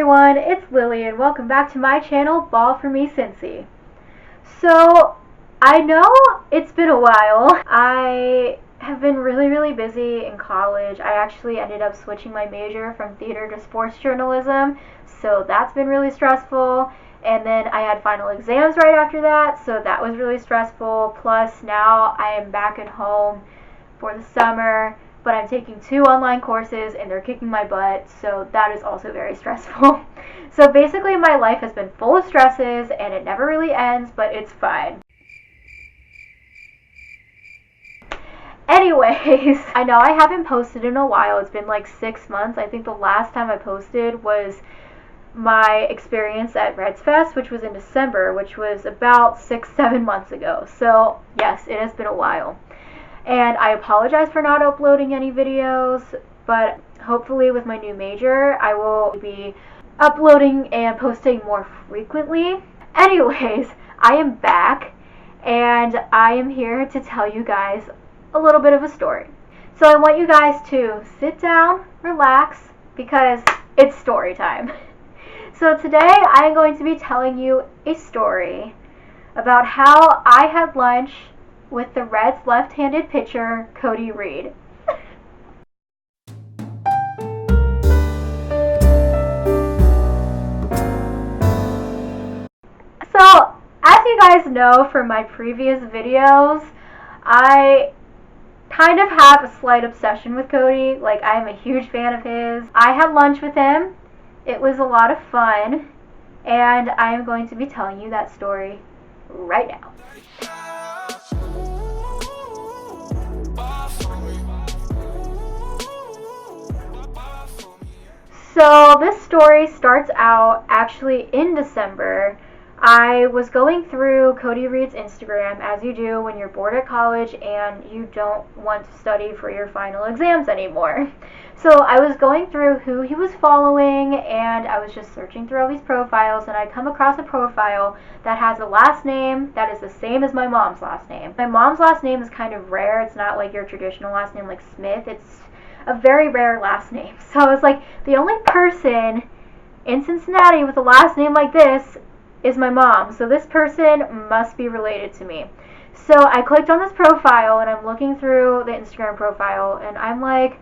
everyone, it's Lily and welcome back to my channel, Ball for Me Cincy. So, I know it's been a while. I have been really busy in college. I actually ended up switching my major from theater to sports journalism, so that's been really stressful. And then I had final exams right after that, so that was really stressful. Plus, now I am back at home for the summer, but I'm taking 2 online courses and they're kicking my butt, so that is also very stressful. So basically my life has been full of stresses and it never really ends, but it's fine. Anyways, I know I haven't posted in a while. It's been like 6 months. I think the last time I posted was my experience at Reds Fest, which was in December, which was about 6-7 months ago. So yes, it has been a while. And I apologize for not uploading any videos, but hopefully with my new major, I will be uploading and posting more frequently. Anyways, I am back, and I am here to tell you guys a little bit of a story. So I want you guys to sit down, relax, because it's story time. So today I am going to be telling you a story about how I had lunch with the Reds' left-handed pitcher, Cody Reed. So, as you guys know from my previous videos, I kind of have a slight obsession with Cody. Like, I am a huge fan of his. I had lunch with him. It was a lot of fun, and I am going to be telling you that story right now. So this story starts out actually in December. I was going through Cody Reed's Instagram, as you do when you're bored at college and you don't want to study for your final exams anymore. So I was going through who he was following, and I was just searching through all these profiles, and I come across a profile that has a last name that is the same as my mom's last name. My mom's last name is kind of rare. It's not like your traditional last name like Smith. It's a very rare last name. So I was like, the only person in Cincinnati with a last name like this is my mom. So this person must be related to me. So I clicked on this profile and I'm looking through the Instagram profile and I'm like,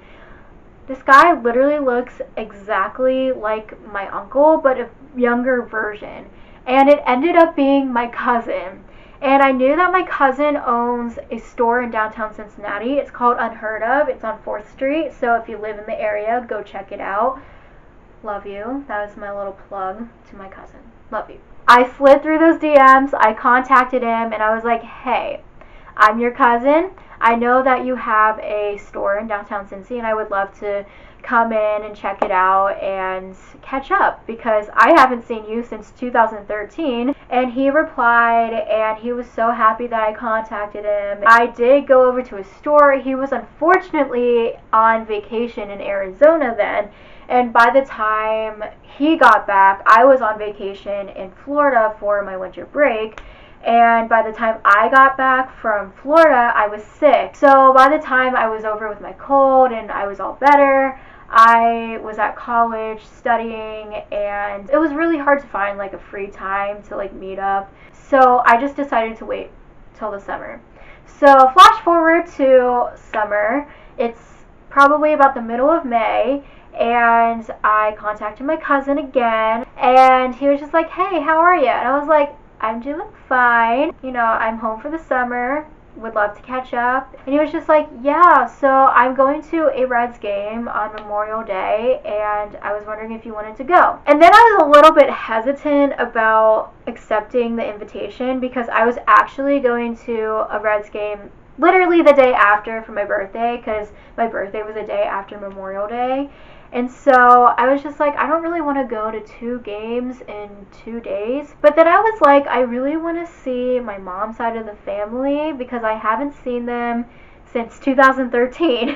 this guy literally looks exactly like my uncle, but a younger version. And it ended up being my cousin. And I knew that my cousin owns a store in downtown Cincinnati. It's called Unheardof. It's on 4th Street. So if you live in the area, go check it out. Love you. That was my little plug to my cousin. Love you. I slid through those DMs. I contacted him and I was like, hey, I'm your cousin. I know that you have a store in downtown Cincy and I would love to come in and check it out and catch up because I haven't seen you since 2013. And he replied and he was so happy that I contacted him. I did go over to his store. He was unfortunately on vacation in Arizona then, and by the time he got back, I was on vacation in Florida for my winter break. And by the time I got back from Florida, I was sick. So by the time I was over with my cold and I was all better, I was at college studying, and it was really hard to find like a free time to like meet up. So I just decided to wait till the summer. So flash forward to summer. It's probably about the middle of May, and I contacted my cousin again, and he was just like, hey, how are you? And I was like, I'm doing fine. You know, I'm home for the summer. Would love to catch up. And he was just like, yeah, so I'm going to a Reds game on Memorial Day, and I was wondering if you wanted to go. And then I was a little bit hesitant about accepting the invitation because I was actually going to a Reds game literally the day after for my birthday, because my birthday was a day after Memorial Day. And so I was just like, I don't really want to go to 2 games in 2 days. But then I was like, I really want to see my mom's side of the family because I haven't seen them since 2013.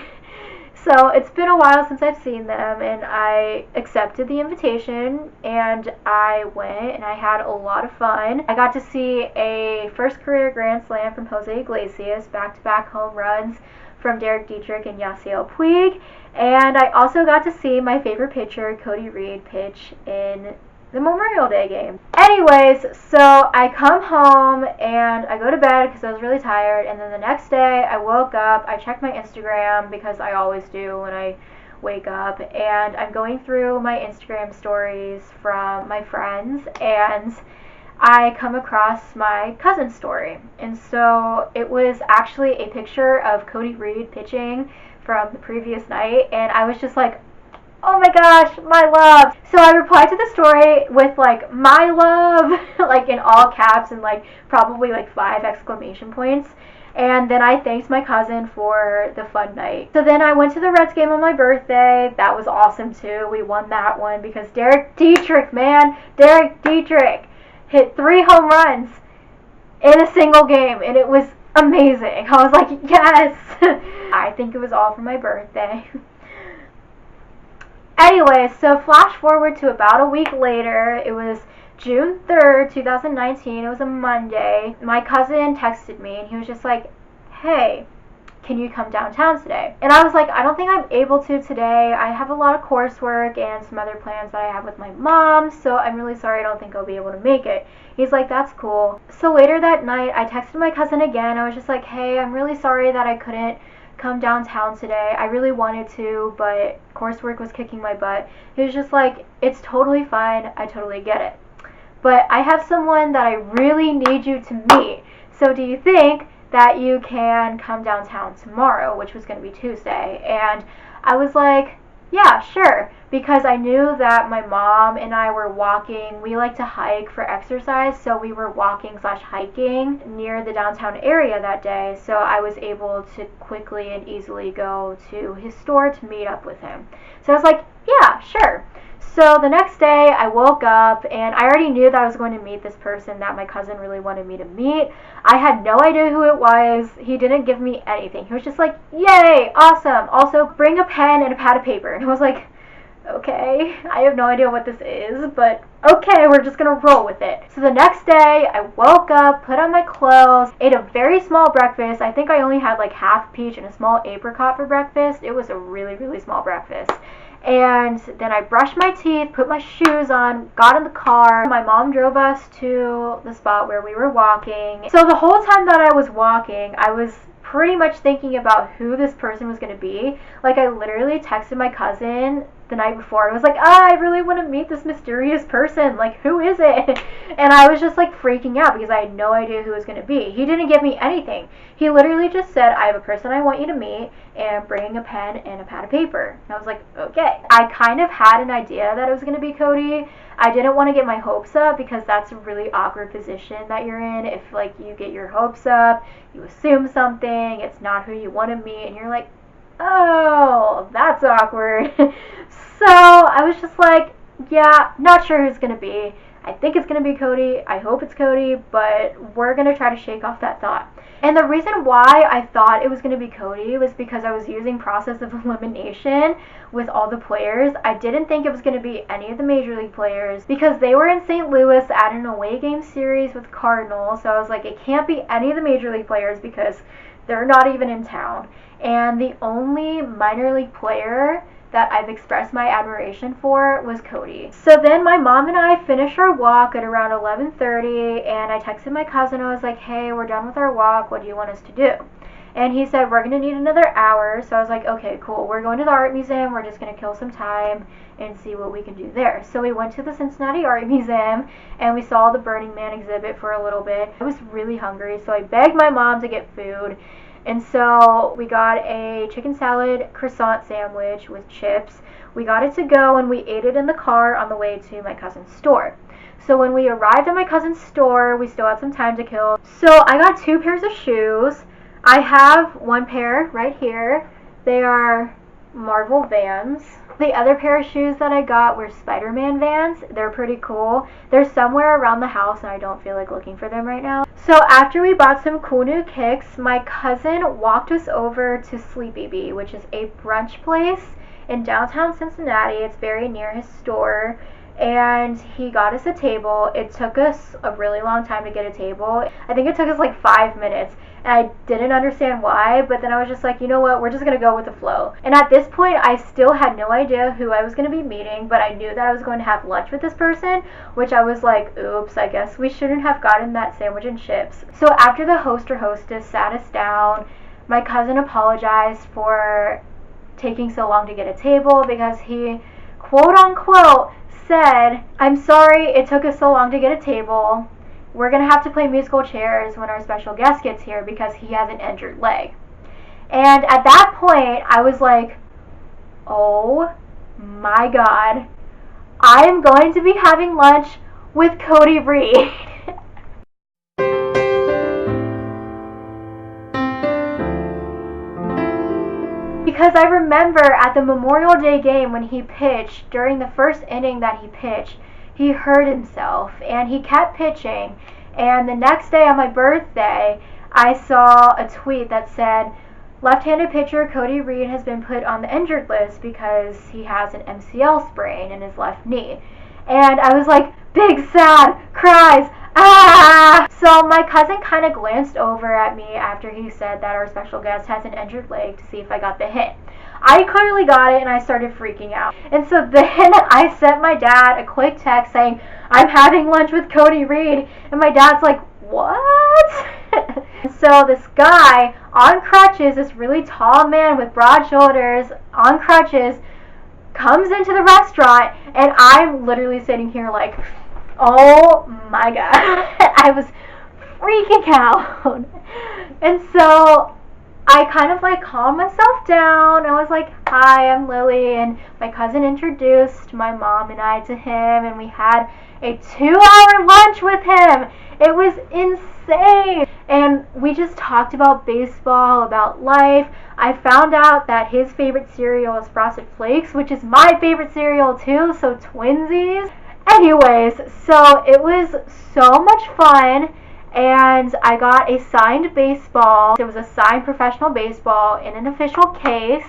So it's been a while since I've seen them, and I accepted the invitation and I went and I had a lot of fun. I got to see a first career grand slam from Jose Iglesias, back-to-back home runs from Derek Dietrich and Yasiel Puig. And I also got to see my favorite pitcher, Cody Reed, pitch in the Memorial Day game. Anyways, so I come home and I go to bed because I was really tired, and then the next day I woke up, I checked my Instagram because I always do when I wake up, and I'm going through my Instagram stories from my friends, and I come across my cousin's story. And so it was actually a picture of Cody Reed pitching from the previous night, and I was just like, oh my gosh, my love. So I replied to the story with like, my love, like in all caps and like probably like 5 exclamation points. And then I thanked my cousin for the fun night. So then I went to the Reds game on my birthday. That was awesome too. We won that one because Derek Dietrich, man, Derek Dietrich hit 3 home runs in a single game, and it was amazing. I was like, yes. I think it was all for my birthday. Anyway, so flash forward to about a week later. It was June 3rd, 2019. It was a Monday. My cousin texted me, and he was just like, hey, can you come downtown today? And I was like, I don't think I'm able to today. I have a lot of coursework and some other plans that I have with my mom, so I'm really sorry, I don't think I'll be able to make it. He's like, that's cool. So later that night, I texted my cousin again. I was just like, hey, I'm really sorry that I couldn't come downtown today. I really wanted to, but coursework was kicking my butt. He was just like, it's totally fine. I totally get it. But I have someone that I really need you to meet. So do you think that you can come downtown tomorrow, which was going to be Tuesday? And I was like, yeah, sure, because I knew that my mom and I were walking. We like to hike for exercise, so we were walking / hiking near the downtown area that day, so I was able to quickly and easily go to his store to meet up with him. So I was like, yeah, sure. So the next day I woke up and I already knew that I was going to meet this person that my cousin really wanted me to meet. I had no idea who it was. He didn't give me anything. He was just like, yay, awesome. Also, bring a pen and a pad of paper. And I was like, okay, I have no idea what this is, but okay, we're just gonna roll with it. So the next day, I woke up, put on my clothes, ate a very small breakfast. I think I only had like half peach and a small apricot for breakfast. It was a really, really small breakfast. And then I brushed my teeth, put my shoes on, got in the car. My mom drove us to the spot where we were walking. So the whole time that I was walking, I was pretty much thinking about who this person was going to be. Like, I literally texted my cousin the night before. I was like, I really want to meet this mysterious person. Like, who is it? And I was just like freaking out because I had no idea who it was going to be. He didn't give me anything. He literally just said, I have a person I want you to meet, and bring a pen and a pad of paper. And I was like, okay. I kind of had an idea that it was going to be Cody. I didn't want to get my hopes up because that's a really awkward position that you're in. If like you get your hopes up, you assume something, it's not who you want to meet, and you're like, oh, that's awkward. So I was just like, yeah, not sure who it's going to be. I think it's going to be Cody. I hope it's Cody, but we're going to try to shake off that thought. And the reason why I thought it was going to be Cody was because I was using process of elimination with all the players. I didn't think it was going to be any of the major league players because they were in St. Louis at an away game series with Cardinals. So I was like, it can't be any of the major league players because they're not even in town. And the only minor league player that I've expressed my admiration for was Cody. So then my mom and I finished our walk at around 11:30, and I texted my cousin. I was like, hey, we're done with our walk. What do you want us to do? And he said, we're going to need another hour. So I was like, okay, cool. We're going to the art museum. We're just going to kill some time and see what we can do there. So we went to the Cincinnati Art Museum, and we saw the Burning Man exhibit for a little bit. I was really hungry, so I begged my mom to get food. And so we got a chicken salad croissant sandwich with chips. We got it to go, and we ate it in the car on the way to my cousin's store. So when we arrived at my cousin's store, we still had some time to kill. So I got 2 pairs of shoes. I have one pair right here. They are Marvel Vans. The other pair of shoes that I got were Spider-Man Vans. They're pretty cool. They're somewhere around the house, and I don't feel like looking for them right now. So after we bought some cool new kicks, my cousin walked us over to Sleepy Bee, which is a brunch place in downtown Cincinnati. It's very near his store. and he got us a table. It took us a really long time to get a table. I think it took us like 5 minutes. And I didn't understand why, but then I was just like, you know what, we're just gonna go with the flow. And at this point, I still had no idea who I was gonna be meeting, but I knew that I was going to have lunch with this person, which I was like, oops, I guess we shouldn't have gotten that sandwich and chips. So after the host or hostess sat us down, my cousin apologized for taking so long to get a table because he, quote unquote, said, I'm sorry it took us so long to get a table. We're going to have to play musical chairs when our special guest gets here because he has an injured leg. And at that point, I was like, oh my God, I am going to be having lunch with Cody Reed. Because I remember at the Memorial Day game when he pitched, during the first inning that he pitched, he hurt himself and he kept pitching. And the next day on my birthday, I saw a tweet that said, left-handed pitcher Cody Reed has been put on the injured list because he has an MCL sprain in his left knee. And I was like, big sad, cries, ah! So my cousin kind of glanced over at me after he said that our special guest has an injured leg to see if I got the hint. I clearly got it and I started freaking out. And so then I sent my dad a quick text saying, I'm having lunch with Cody Reed. And my dad's like, what? So this guy on crutches, this really tall man with broad shoulders on crutches, comes into the restaurant and I'm literally sitting here like, oh my God. I was freaking out. And so I kind of like calmed myself down. I was like, hi, I'm Lily. And my cousin introduced my mom and I to him, and we had a 2-hour lunch with him. It was insane. And we just talked about baseball, about life. I found out that his favorite cereal is Frosted Flakes, which is my favorite cereal too, so twinsies. Anyways, so it was so much fun. And I got a signed baseball. It was a signed professional baseball in an official case.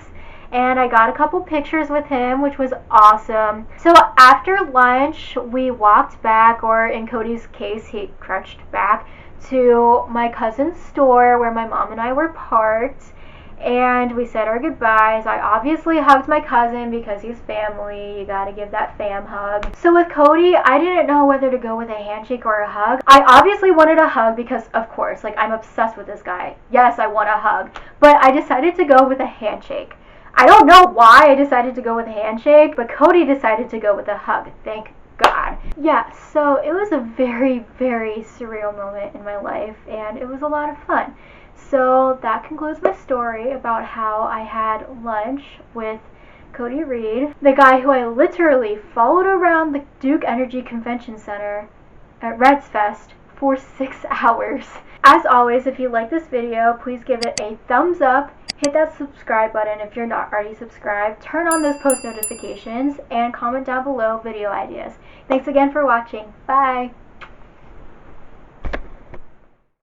And I got a couple pictures with him, which was awesome. So after lunch, we walked back, or in Cody's case, he crunched back to my cousin's store where my mom and I were parked. And we said our goodbyes. I obviously hugged my cousin because he's family. You gotta give that fam hug. So with Cody, I didn't know whether to go with a handshake or a hug. I obviously wanted a hug because, of course, like, I'm obsessed with this guy. Yes, I want a hug. But I decided to go with a handshake. I don't know why I decided to go with a handshake, but Cody decided to go with a hug. Thank God. Yeah, so it was a very, very surreal moment in my life, and it was a lot of fun. So that concludes my story about how I had lunch with Cody Reed, the guy who I literally followed around the Duke Energy Convention Center at Reds Fest for 6 hours. As always, if you like this video, please give it a thumbs up, hit that subscribe button if you're not already subscribed, turn on those post notifications, and comment down below video ideas. Thanks again for watching. Bye!